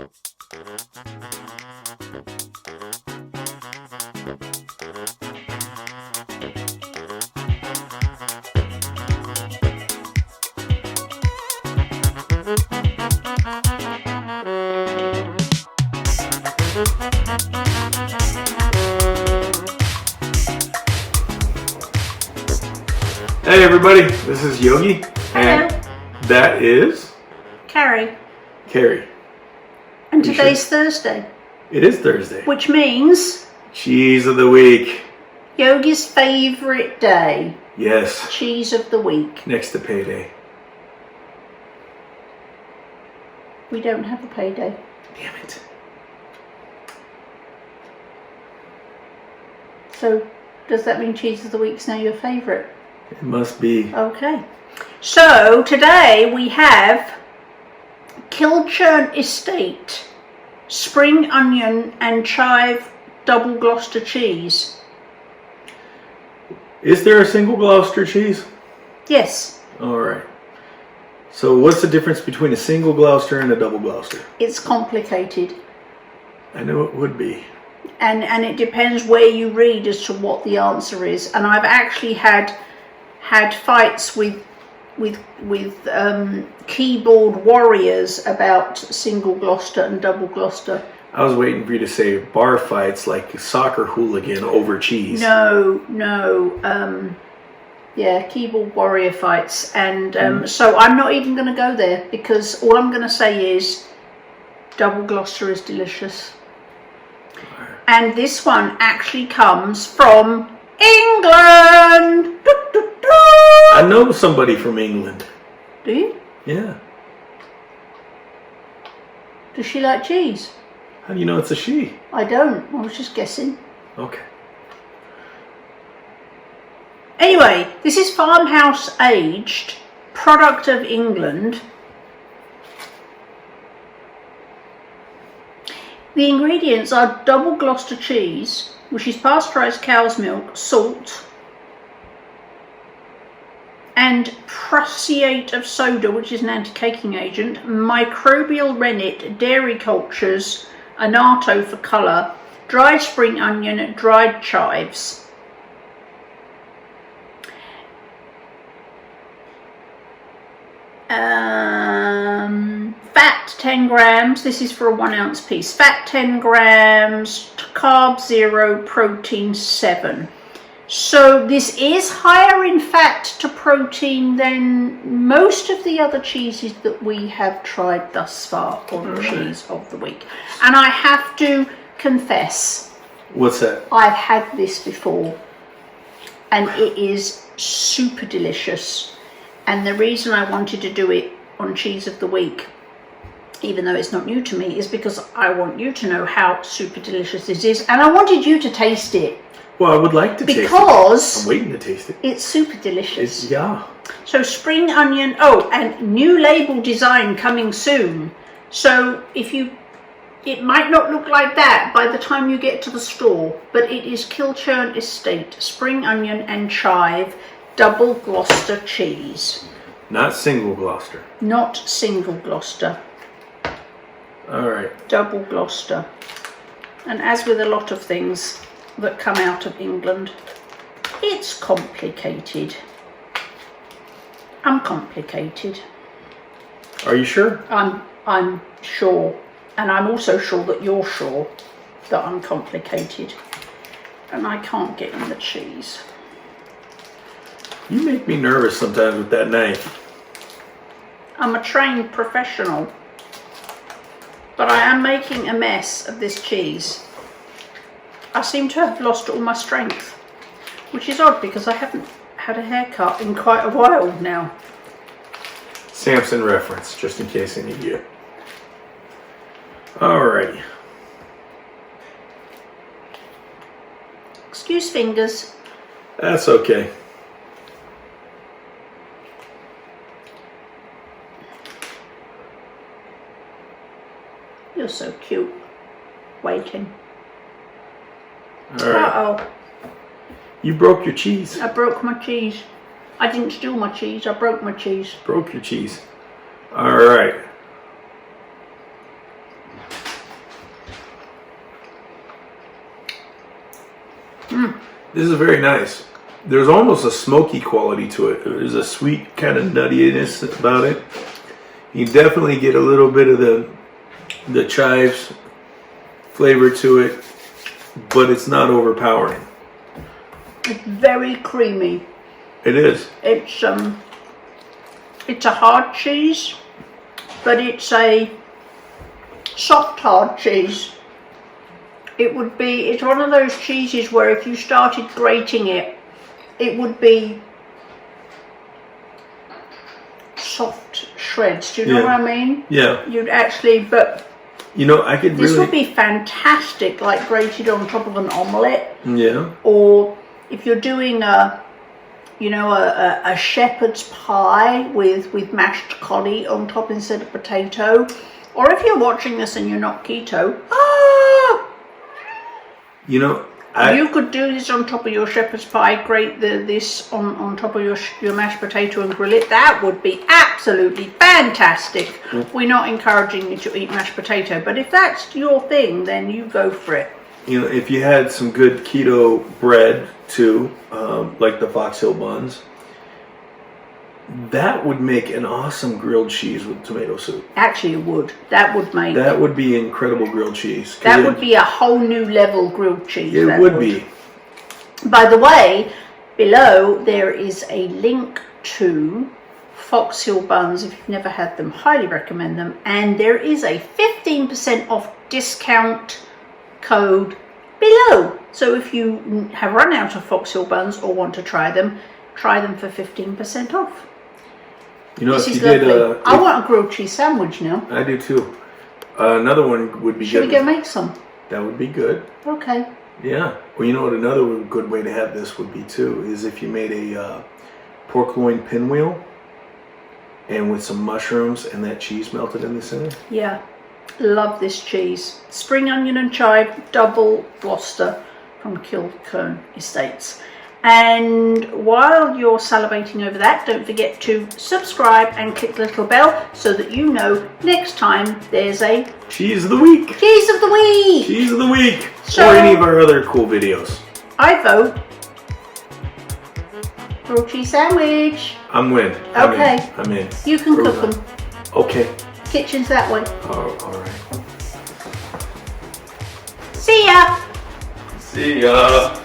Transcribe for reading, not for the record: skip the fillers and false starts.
Hey everybody, this is Yogi. Hello. And that is Carrie. Carrie. And today's Thursday. It is Thursday. Which means Cheese of the week. Yogi's favourite day. Yes. Cheese of the week. Next to payday. We don't have a payday. Damn it. So, does that mean cheese of the week's now your favourite? It must be. Okay. So, today we have Kilchurn Estate spring onion and chive double Gloucester cheese. Is there a single Gloucester cheese? Yes. Alright. So what's the difference between a single Gloucester and a double Gloucester? It's complicated. I knew it would be. And it depends where you read as to what the answer is. And I've actually had fights with keyboard warriors about single Gloucester and double Gloucester. I was waiting for you to say bar fights like a soccer hooligan over cheese. No. Yeah, keyboard warrior fights. And so I'm not even going to go there, because all I'm going to say is double Gloucester is delicious. And this one actually comes from England. I know somebody from England. Do you? Yeah. Does she like cheese? How do you know it's a she? I don't. I was just guessing. Okay. Anyway, this is farmhouse aged, product of England. The ingredients are double Gloucester cheese, which is pasteurised cow's milk, salt, and prussiate of soda, which is an anti-caking agent, microbial rennet, dairy cultures, annatto for colour, dried spring onion, dried chives. Fat 10 grams, this is for a 1 ounce piece. Fat 10 grams, carb 0, protein 7. So this is higher in fat to protein than most of the other cheeses that we have tried thus far on Cheese of the Week. And I have to confess. What's that? I've had this before and it is super delicious. And the reason I wanted to do it on Cheese of the Week, even though it's not new to me, is because I want you to know how super delicious this is. And I wanted you to taste it. Well, I would like to taste it. Because I'm waiting to taste it. It's super delicious. Yeah. So spring onion, oh, and new label design coming soon. So it might not look like that by the time you get to the store, but it is Kilchurn Estate, spring onion and chive, double Gloucester cheese. Not single Gloucester. Not single Gloucester. Alright. Double Gloucester. And as with a lot of things that come out of England, it's complicated. I'm complicated. Are you sure? I'm sure. And I'm also sure that you're sure that I'm complicated. And I can't get in the cheese. You make me nervous sometimes with that knife. I'm a trained professional. But I am making a mess of this cheese. I seem to have lost all my strength, which is odd because I haven't had a haircut in quite a while now. Samson reference, just in case any of you. Alrighty. Excuse fingers. That's okay. You're so cute. Waiting. Alright. Uh-oh. You broke your cheese. I broke my cheese. I didn't steal my cheese, I broke my cheese. Broke your cheese. Alright. This is very nice. There's almost a smoky quality to it. There's a sweet kind of nuttiness about it. You definitely get a little bit of the chives flavor to it, but it's not overpowering. It's very creamy. It is. It's a hard cheese, but it's a soft hard cheese. It's one of those cheeses where if you started grating it, it would be soft shreds. Do you know what I mean? Yeah. You'd actually, but you know, I could this really... would be fantastic, like grated on top of an omelette. Yeah. Or if you're doing a shepherd's pie with mashed collie on top instead of potato. Or if you're watching this and you're not keto, you know, you could do this on top of your shepherd's pie, grate this on top of your mashed potato and grill it. That would be absolutely fantastic. We're not encouraging you to eat mashed potato, but if that's your thing, then you go for it. You know, if you had some good keto bread too, like the Fox Hill buns, that would make an awesome grilled cheese with tomato soup. Actually, it would. That would be incredible grilled cheese. That would be a whole new level grilled cheese. It would be. By the way, below there is a link to Fox Hill buns. If you've never had them, highly recommend them. And there is a 15% off discount code below. So if you have run out of Fox Hill buns or want to try them for 15% off. You know, this if is you lovely. did, I want a grilled cheese sandwich now. I do too. Another one would be good. Should we go make some? That would be good. Okay. Yeah. Well, you know what? Another good way to have this would be too is if you made a pork loin pinwheel, and with some mushrooms and that cheese melted in the center. Yeah. Love this cheese. Spring onion and chive, double Gloucester from Kilchurn Estates. And while you're salivating over that, don't forget to subscribe and click the little bell so that you know next time there's a Cheese of the Week. Cheese of the Week. Cheese of the Week. So, or any of our other cool videos. I vote grilled cheese sandwich. I'm in. Okay. I'm in. You can cook them. Okay. Kitchen's that way. All right. See ya. See ya.